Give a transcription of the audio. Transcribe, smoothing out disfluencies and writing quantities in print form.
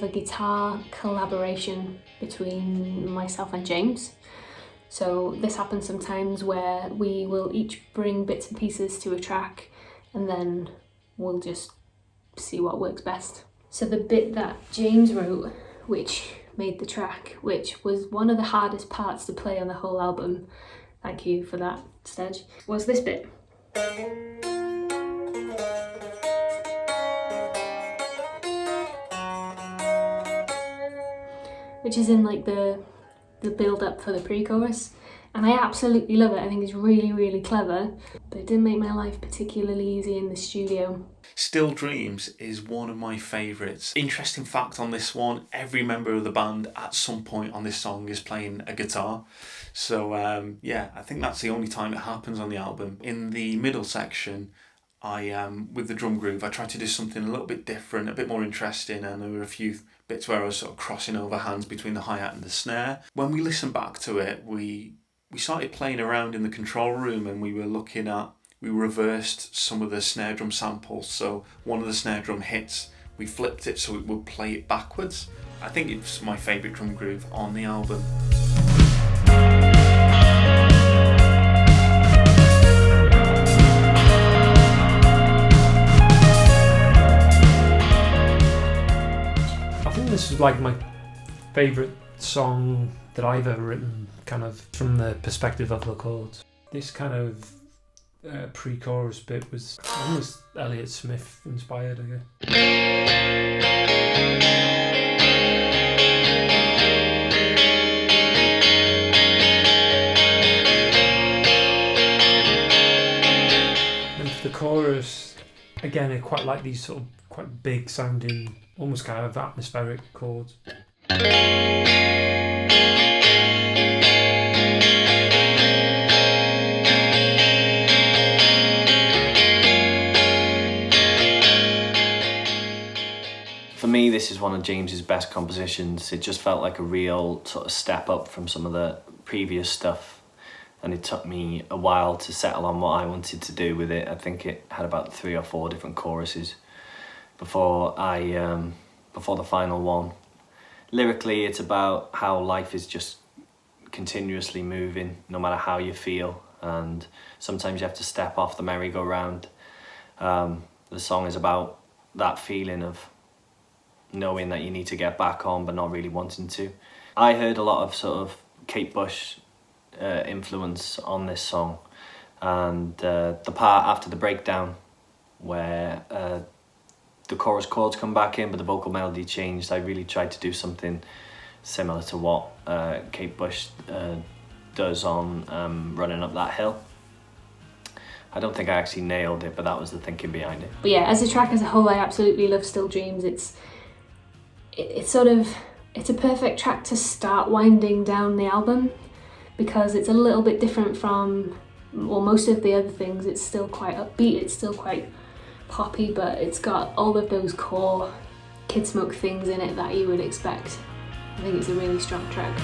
a guitar collaboration between myself and James. So this happens sometimes where we will each bring bits and pieces to a track and then we'll just see what works best. So the bit that James wrote, which made the track, which was one of the hardest parts to play on the whole album, thank you for that, Stedge, was this bit. Which is in like the build up for the pre-chorus, and I absolutely love it. I think it's really, really clever, but it didn't make my life particularly easy in the studio. Still Dreams is one of my favourites. Interesting fact on this one, every member of the band at some point on this song is playing a guitar. So yeah, I think that's the only time it happens on the album. In the middle section, with the drum groove, I tried to do something a little bit different, a bit more interesting, and there were a few bits where I was sort of crossing over hands between the hi-hat and the snare. When we listened back to it, we started playing around in the control room and we reversed some of the snare drum samples. So one of the snare drum hits, we flipped it so it would play it backwards. I think it's my favourite drum groove on the album. This is like my favourite song that I've ever written, kind of from the perspective of the chords. This kind of pre-chorus bit was almost Elliott Smith inspired, I guess. And for the chorus, again, I quite like these sort of quite big sounding, almost kind of atmospheric chords. For me, this is one of James's best compositions. It just felt like a real sort of step up from some of the previous stuff, and it took me a while to settle on what I wanted to do with it. I think it had about 3 or 4 different choruses before the final one. Lyrically, it's about how life is just continuously moving, no matter how you feel, and sometimes you have to step off the merry-go-round. The song is about that feeling of knowing that you need to get back on but not really wanting to. I heard a lot of sort of Kate Bush influence on this song, and the part after the breakdown where the chorus chords come back in but the vocal melody changed, I really tried to do something similar to what Kate Bush does on Running Up That Hill. I don't think I actually nailed it, but that was the thinking behind it. But yeah, as a track as a whole, I absolutely love Still Dreams. It's a perfect track to start winding down the album, because it's a little bit different from, well, most of the other things. It's still quite upbeat, it's still quite poppy, but it's got all of those core Kidsmoke things in it that you would expect. I think it's a really strong track.